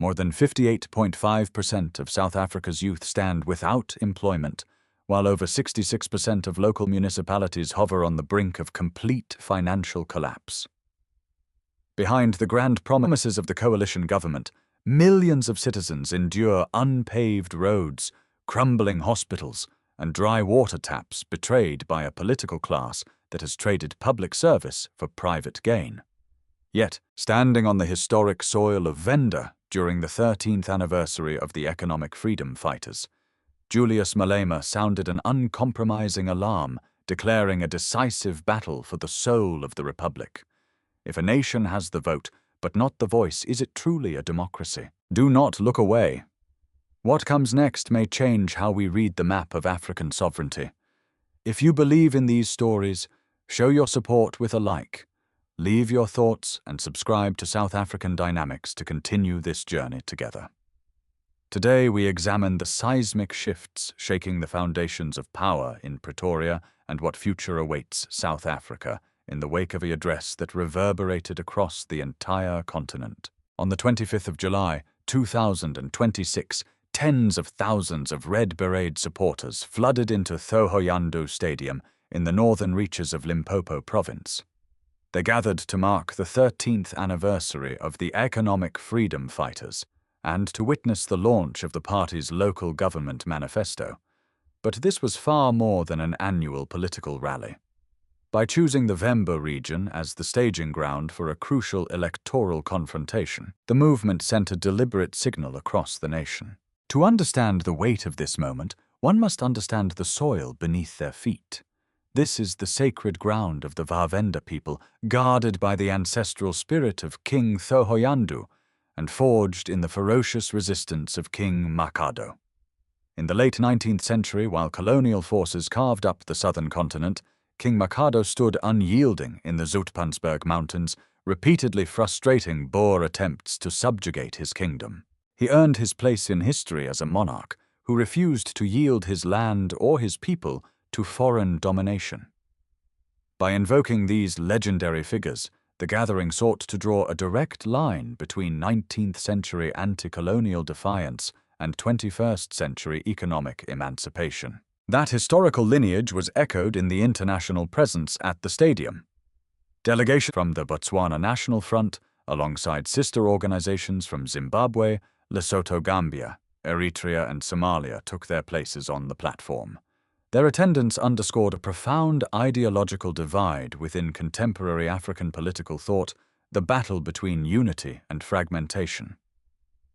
More than 58.5% of South Africa's youth stand without employment, while over 66% of local municipalities hover on the brink of complete financial collapse. Behind the grand promises of the coalition government, millions of citizens endure unpaved roads, crumbling hospitals, and dry water taps betrayed by a political class that has traded public service for private gain. Yet, standing on the historic soil of Venda during the 13th anniversary of the economic freedom fighters, Julius Malema sounded an uncompromising alarm, declaring a decisive battle for the soul of the republic. If a nation has the vote, but not the voice, is it truly a democracy? Do not look away. What comes next may change how we read the map of African sovereignty. If you believe in these stories, show your support with a like. Leave your thoughts and subscribe to South African Dynamics to continue this journey together. Today we examine the seismic shifts shaking the foundations of power in Pretoria and what future awaits South Africa in the wake of an address that reverberated across the entire continent. On the 25th of July, 2026, tens of thousands of Red Beret supporters flooded into Thohoyandou Stadium in the northern reaches of Limpopo province. They gathered to mark the 13th anniversary of the economic freedom fighters and to witness the launch of the party's local government manifesto. But this was far more than an annual political rally. By choosing the Venda region as the staging ground for a crucial electoral confrontation, the movement sent a deliberate signal across the nation. To understand the weight of this moment, one must understand the soil beneath their feet. This is the sacred ground of the Venda people, guarded by the ancestral spirit of King Thohoyandou and forged in the ferocious resistance of King Makado. In the late 19th century, while colonial forces carved up the southern continent, King Makado stood unyielding in the Zoutpansberg Mountains, repeatedly frustrating Boer attempts to subjugate his kingdom. He earned his place in history as a monarch who refused to yield his land or his people to foreign domination. By invoking these legendary figures, the gathering sought to draw a direct line between 19th century anti-colonial defiance and 21st century economic emancipation. That historical lineage was echoed in the international presence at the stadium. Delegations from the Botswana National Front, alongside sister organizations from Zimbabwe, Lesotho, Gambia, Eritrea, and Somalia, took their places on the platform. Their attendance underscored a profound ideological divide within contemporary African political thought, the battle between unity and fragmentation.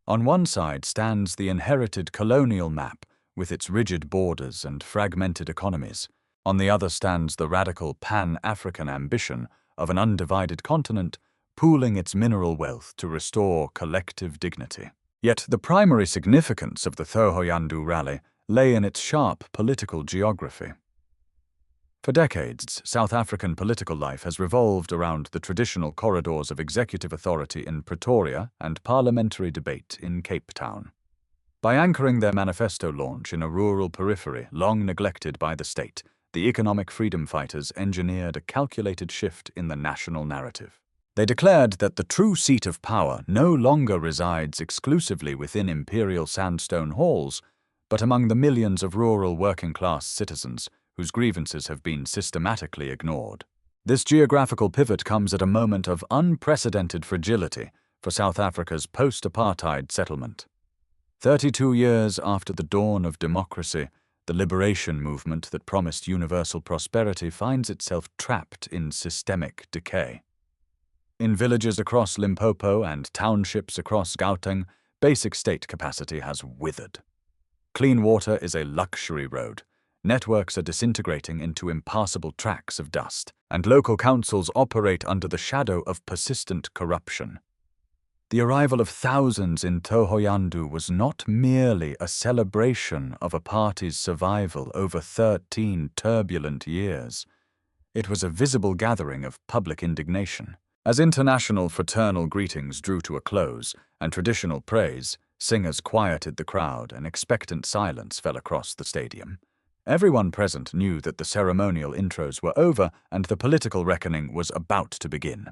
On one side stands the inherited colonial map, with its rigid borders and fragmented economies. On the other stands the radical Pan-African ambition of an undivided continent, pooling its mineral wealth to restore collective dignity. Yet the primary significance of the Thohoyandou rally lay in its sharp political geography. For decades, South African political life has revolved around the traditional corridors of executive authority in Pretoria and parliamentary debate in Cape Town. By anchoring their manifesto launch in a rural periphery long neglected by the state, the economic freedom fighters engineered a calculated shift in the national narrative. They declared that the true seat of power no longer resides exclusively within imperial sandstone halls, but among the millions of rural working-class citizens whose grievances have been systematically ignored. This geographical pivot comes at a moment of unprecedented fragility for South Africa's post-apartheid settlement. 32 years after the dawn of democracy, the liberation movement that promised universal prosperity finds itself trapped in systemic decay. In villages across Limpopo and townships across Gauteng, basic state capacity has withered. Clean water is a luxury road, networks are disintegrating into impassable tracts of dust, and local councils operate under the shadow of persistent corruption. The arrival of thousands in Thohoyandou was not merely a celebration of a party's survival over 13 turbulent years. It was a visible gathering of public indignation. As international fraternal greetings drew to a close and traditional praise, singers quieted the crowd and expectant silence fell across the stadium. Everyone present knew that the ceremonial intros were over and the political reckoning was about to begin.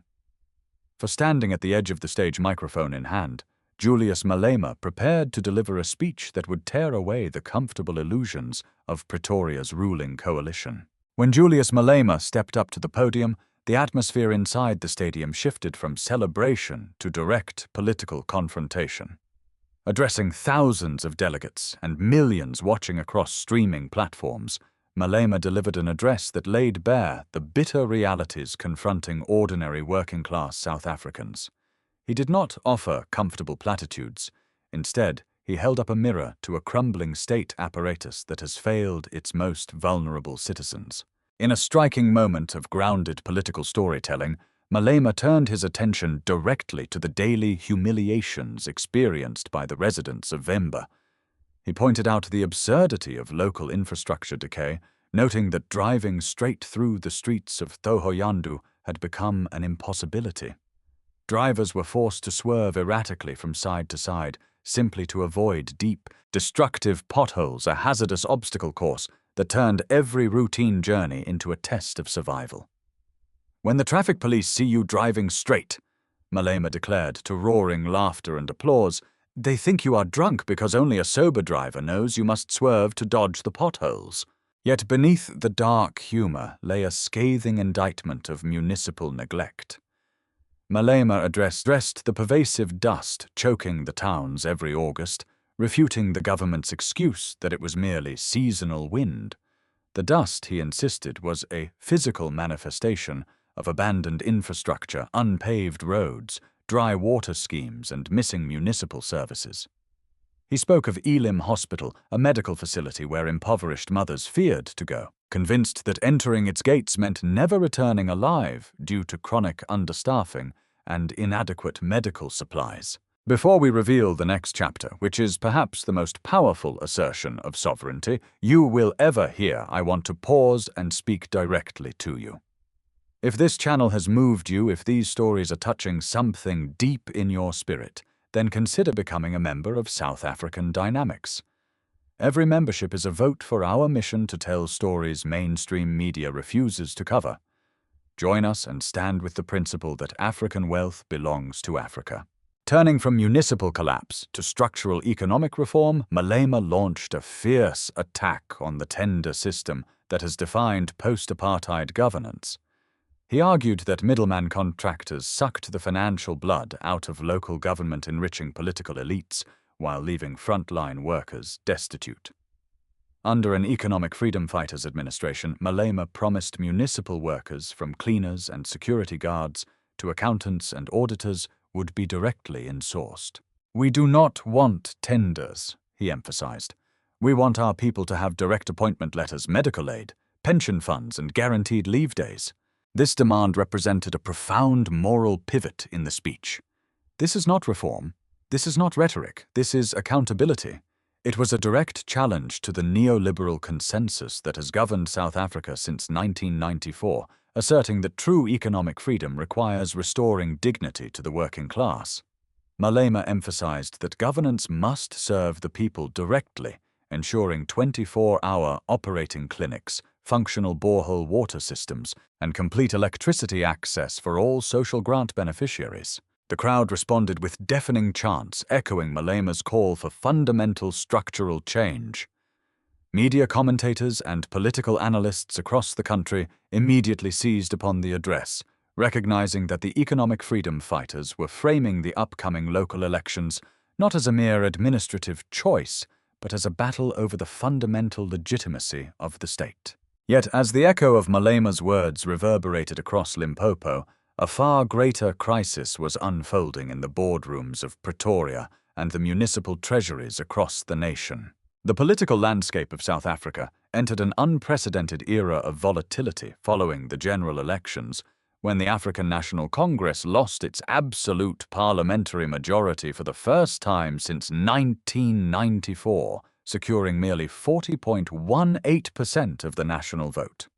For standing at the edge of the stage, microphone in hand, Julius Malema prepared to deliver a speech that would tear away the comfortable illusions of Pretoria's ruling coalition. When Julius Malema stepped up to the podium, the atmosphere inside the stadium shifted from celebration to direct political confrontation. Addressing thousands of delegates and millions watching across streaming platforms, Malema delivered an address that laid bare the bitter realities confronting ordinary working-class South Africans. He did not offer comfortable platitudes. Instead, he held up a mirror to a crumbling state apparatus that has failed its most vulnerable citizens. In a striking moment of grounded political storytelling, Malema turned his attention directly to the daily humiliations experienced by the residents of Vemba. He pointed out the absurdity of local infrastructure decay, noting that driving straight through the streets of Thohoyandou had become an impossibility. Drivers were forced to swerve erratically from side to side, simply to avoid deep, destructive potholes, a hazardous obstacle course that turned every routine journey into a test of survival. "When the traffic police see you driving straight," Malema declared to roaring laughter and applause, "they think you are drunk because only a sober driver knows you must swerve to dodge the potholes." Yet beneath the dark humor lay a scathing indictment of municipal neglect. Malema addressed the pervasive dust choking the towns every August, refuting the government's excuse that it was merely seasonal wind. The dust, he insisted, was a physical manifestation of abandoned infrastructure, unpaved roads, dry water schemes, and missing municipal services. He spoke of Elim Hospital, a medical facility where impoverished mothers feared to go, convinced that entering its gates meant never returning alive due to chronic understaffing and inadequate medical supplies. Before we reveal the next chapter, which is perhaps the most powerful assertion of sovereignty you will ever hear, I want to pause and speak directly to you. If this channel has moved you, if these stories are touching something deep in your spirit, then consider becoming a member of South African Dynamics. Every membership is a vote for our mission to tell stories mainstream media refuses to cover. Join us and stand with the principle that African wealth belongs to Africa. Turning from municipal collapse to structural economic reform, Malema launched a fierce attack on the tender system that has defined post-apartheid governance. He argued that middleman contractors sucked the financial blood out of local government, enriching political elites while leaving frontline workers destitute. Under an economic freedom fighters administration, Malema promised municipal workers, from cleaners and security guards to accountants and auditors, would be directly insourced. "We do not want tenders," he emphasized. "We want our people to have direct appointment letters, medical aid, pension funds, and guaranteed leave days." This demand represented a profound moral pivot in the speech. This is not reform. This is not rhetoric. This is accountability. It was a direct challenge to the neoliberal consensus that has governed South Africa since 1994, asserting that true economic freedom requires restoring dignity to the working class. Malema emphasized that governance must serve the people directly, ensuring 24-hour operating clinics, functional borehole water systems, and complete electricity access for all social grant beneficiaries. The crowd responded with deafening chants, echoing Malema's call for fundamental structural change. Media commentators and political analysts across the country immediately seized upon the address, recognizing that the economic freedom fighters were framing the upcoming local elections not as a mere administrative choice, but as a battle over the fundamental legitimacy of the state. Yet, as the echo of Malema's words reverberated across Limpopo, a far greater crisis was unfolding in the boardrooms of Pretoria and the municipal treasuries across the nation. The political landscape of South Africa entered an unprecedented era of volatility following the general elections, when the African National Congress lost its absolute parliamentary majority for the first time since 1994, securing merely 40.18% of the national vote.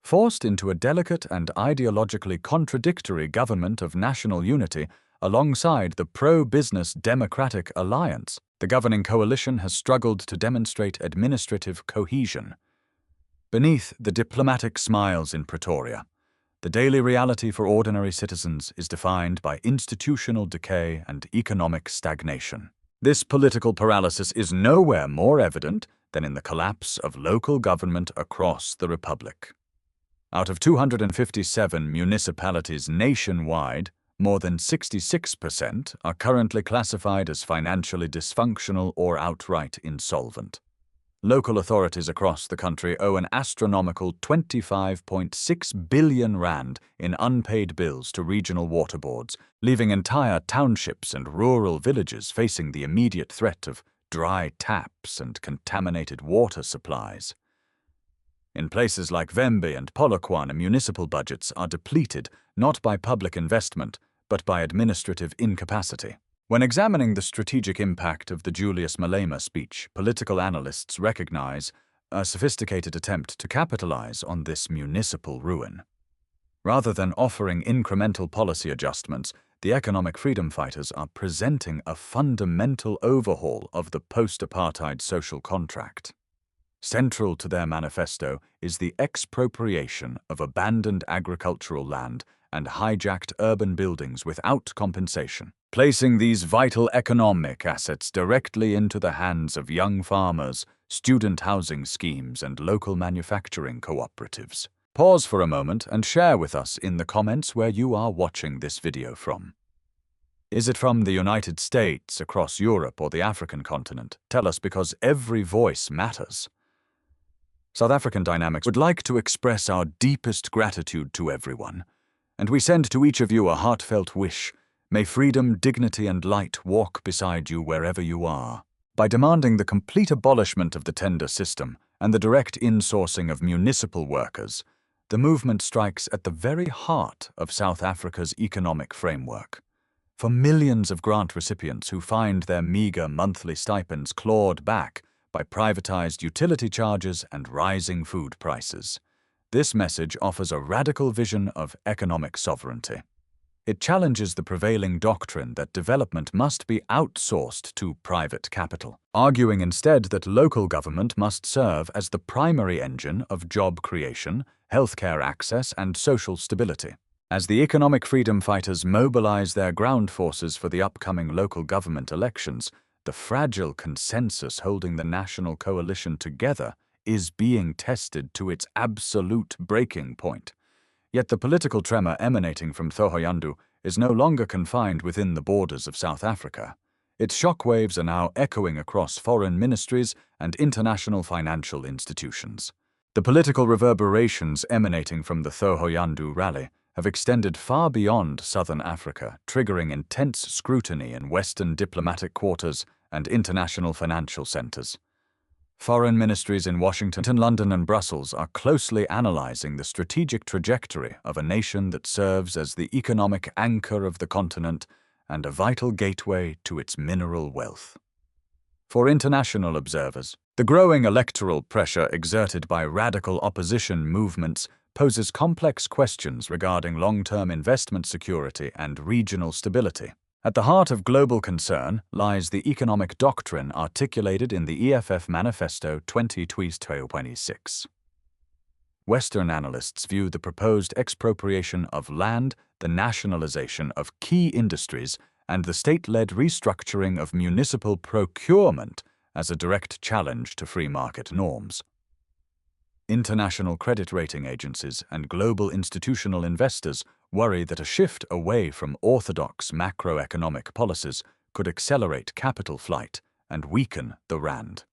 Forced into a delicate and ideologically contradictory government of national unity alongside the pro-business Democratic Alliance, the governing coalition has struggled to demonstrate administrative cohesion. Beneath the diplomatic smiles in Pretoria, the daily reality for ordinary citizens is defined by institutional decay and economic stagnation. This political paralysis is nowhere more evident than in the collapse of local government across the Republic. Out of 257 municipalities nationwide, more than 66% are currently classified as financially dysfunctional or outright insolvent. Local authorities across the country owe an astronomical 25.6 billion rand in unpaid bills to regional water boards, leaving entire townships and rural villages facing the immediate threat of dry taps and contaminated water supplies. In places like Vembe and Polokwane, municipal budgets are depleted not by public investment, but by administrative incapacity. When examining the strategic impact of the Julius Malema speech, political analysts recognize a sophisticated attempt to capitalize on this municipal ruin. Rather than offering incremental policy adjustments, the economic freedom fighters are presenting a fundamental overhaul of the post-apartheid social contract. Central to their manifesto is the expropriation of abandoned agricultural land and hijacked urban buildings without compensation, placing these vital economic assets directly into the hands of young farmers, student housing schemes, and local manufacturing cooperatives. Pause for a moment and share with us in the comments where you are watching this video from. Is it from the United States, across Europe, or the African continent? Tell us, because every voice matters. South African Dynamics would like to express our deepest gratitude to everyone, and we send to each of you a heartfelt wish. May freedom, dignity, and light walk beside you wherever you are. By demanding the complete abolishment of the tender system and the direct insourcing of municipal workers, the movement strikes at the very heart of South Africa's economic framework. For millions of grant recipients who find their meager monthly stipends clawed back by privatized utility charges and rising food prices, this message offers a radical vision of economic sovereignty. It challenges the prevailing doctrine that development must be outsourced to private capital, arguing instead that local government must serve as the primary engine of job creation, healthcare access, and social stability. As the economic freedom fighters mobilize their ground forces for the upcoming local government elections, the fragile consensus holding the national coalition together is being tested to its absolute breaking point. Yet the political tremor emanating from Thohoyandou is no longer confined within the borders of South Africa. Its shockwaves are now echoing across foreign ministries and international financial institutions. The political reverberations emanating from the Thohoyandou rally have extended far beyond southern Africa, triggering intense scrutiny in Western diplomatic quarters and international financial centers. Foreign ministries in Washington, London, and Brussels are closely analyzing the strategic trajectory of a nation that serves as the economic anchor of the continent and a vital gateway to its mineral wealth. For international observers, the growing electoral pressure exerted by radical opposition movements poses complex questions regarding long-term investment security and regional stability. At the heart of global concern lies the economic doctrine articulated in the EFF Manifesto 2026. Western analysts view the proposed expropriation of land, the nationalization of key industries, and the state-led restructuring of municipal procurement as a direct challenge to free market norms. International credit rating agencies and global institutional investors worry that a shift away from orthodox macroeconomic policies could accelerate capital flight and weaken the rand.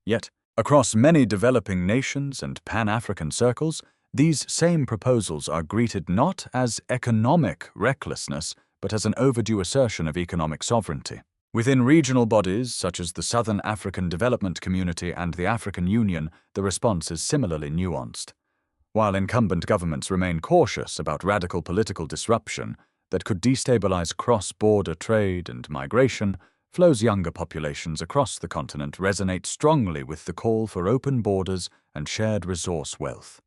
Yet, across many developing nations and Pan-African circles, these same proposals are greeted not as economic recklessness, but as an overdue assertion of economic sovereignty. Within regional bodies such as the Southern African Development Community and the African Union, the response is similarly nuanced. While incumbent governments remain cautious about radical political disruption that could destabilize cross-border trade and migration, Flow's younger populations across the continent resonate strongly with the call for open borders and shared resource wealth.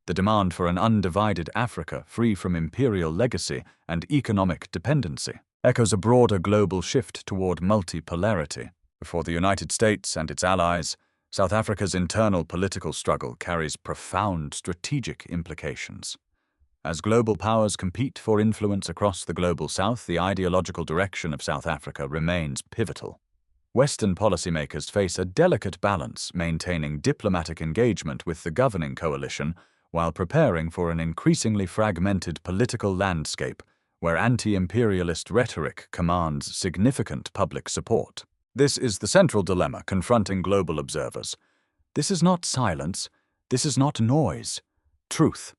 The demand for an undivided Africa free from imperial legacy and economic dependency echoes a broader global shift toward multipolarity. For the United States and its allies, South Africa's internal political struggle carries profound strategic implications. As global powers compete for influence across the global south, the ideological direction of South Africa remains pivotal. Western policymakers face a delicate balance, maintaining diplomatic engagement with the governing coalition while preparing for an increasingly fragmented political landscape where anti-imperialist rhetoric commands significant public support. This is the central dilemma confronting global observers. This is not silence, this is not noise, truth.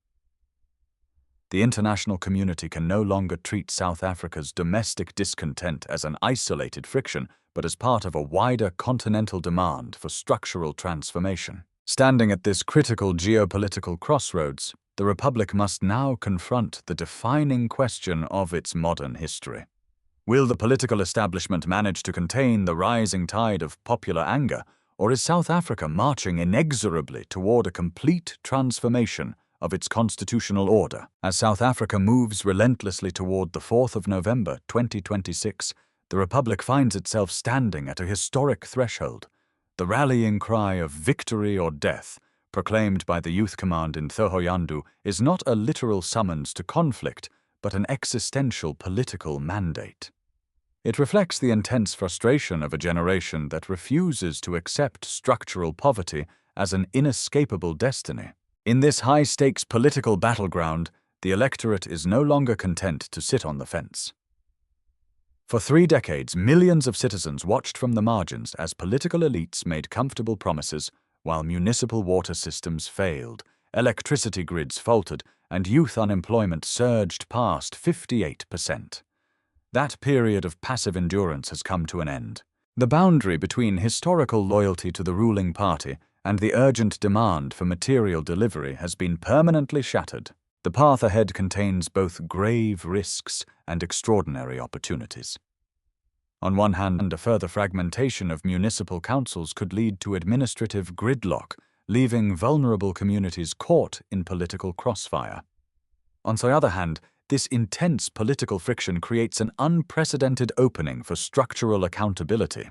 The international community can no longer treat South Africa's domestic discontent as an isolated friction, but as part of a wider continental demand for structural transformation. Standing at this critical geopolitical crossroads, the Republic must now confront the defining question of its modern history. Will the political establishment manage to contain the rising tide of popular anger, or is South Africa marching inexorably toward a complete transformation of its constitutional order? As South Africa moves relentlessly toward the 4th of November 2026, the Republic finds itself standing at a historic threshold. The rallying cry of victory or death, proclaimed by the Youth Command in Thohoyandou, is not a literal summons to conflict, but an existential political mandate. It reflects the intense frustration of a generation that refuses to accept structural poverty as an inescapable destiny. In this high-stakes political battleground, the electorate is no longer content to sit on the fence. For 3 decades, millions of citizens watched from the margins as political elites made comfortable promises while municipal water systems failed, electricity grids faltered, and youth unemployment surged past 58%. That period of passive endurance has come to an end. The boundary between historical loyalty to the ruling party and the urgent demand for material delivery has been permanently shattered. The path ahead contains both grave risks and extraordinary opportunities. On one hand, a further fragmentation of municipal councils could lead to administrative gridlock, leaving vulnerable communities caught in political crossfire. On the other hand, this intense political friction creates an unprecedented opening for structural accountability.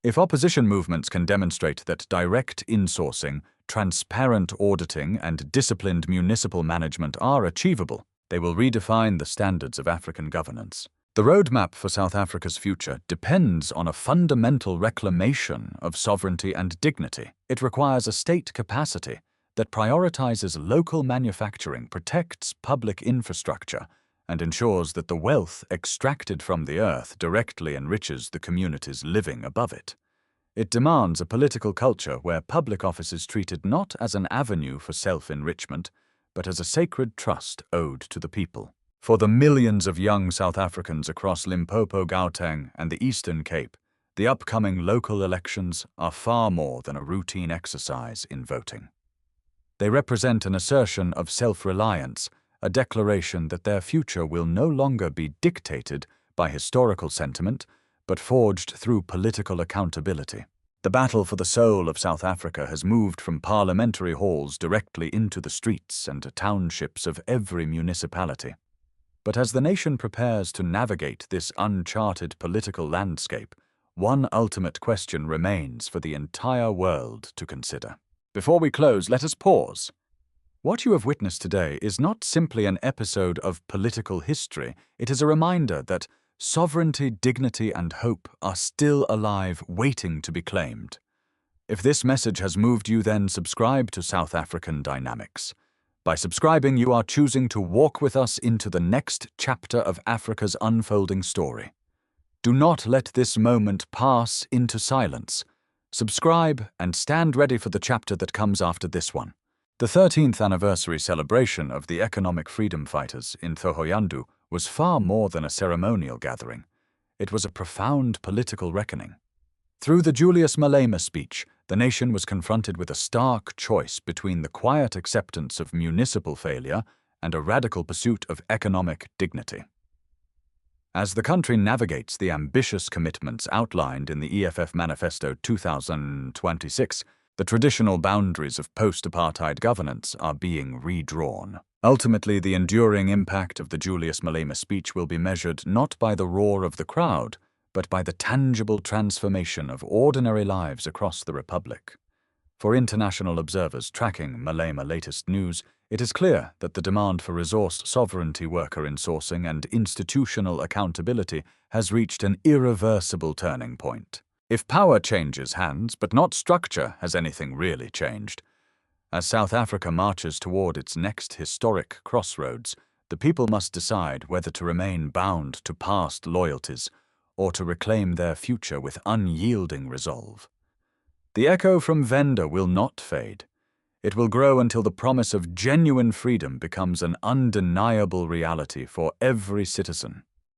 If opposition movements can demonstrate that direct insourcing, transparent auditing, and disciplined municipal management are achievable, they will redefine the standards of African governance. The roadmap for South Africa's future depends on a fundamental reclamation of sovereignty and dignity. It requires a state capacity that prioritizes local manufacturing, protects public infrastructure, and ensures that the wealth extracted from the earth directly enriches the communities living above it. It demands a political culture where public office is treated not as an avenue for self-enrichment, but as a sacred trust owed to the people. For the millions of young South Africans across Limpopo, Gauteng, and the Eastern Cape, the upcoming local elections are far more than a routine exercise in voting. They represent an assertion of self-reliance, a declaration that their future will no longer be dictated by historical sentiment, but forged through political accountability. The battle for the soul of South Africa has moved from parliamentary halls directly into the streets and townships of every municipality. But as the nation prepares to navigate this uncharted political landscape, one ultimate question remains for the entire world to consider. Before we close, let us pause. What you have witnessed today is not simply an episode of political history. It is a reminder that sovereignty, dignity, and hope are still alive, waiting to be claimed. If this message has moved you, then subscribe to South African Dynamics. By subscribing, you are choosing to walk with us into the next chapter of Africa's unfolding story. Do not let this moment pass into silence. Subscribe and stand ready for the chapter that comes after this one. The 13th anniversary celebration of the economic freedom fighters in Thohoyandou was far more than a ceremonial gathering. It was a profound political reckoning. Through the Julius Malema Speech, the nation was confronted with a stark choice between the quiet acceptance of municipal failure and a radical pursuit of economic dignity. As the country navigates the ambitious commitments outlined in the EFF Manifesto 2026, the traditional boundaries of post-apartheid governance are being redrawn. Ultimately, the enduring impact of the Julius Malema Speech will be measured not by the roar of the crowd, but by the tangible transformation of ordinary lives across the Republic. For international observers tracking Malema's latest news, It is clear that the demand for resource sovereignty, worker insourcing, and institutional accountability has reached an irreversible turning point. If power changes hands, but not structure, has anything really changed? As South Africa marches toward its next historic crossroads, the people must decide whether to remain bound to past loyalties or to reclaim their future with unyielding resolve. The echo from Venda will not fade. It will grow until the promise of genuine freedom becomes an undeniable reality for every citizen.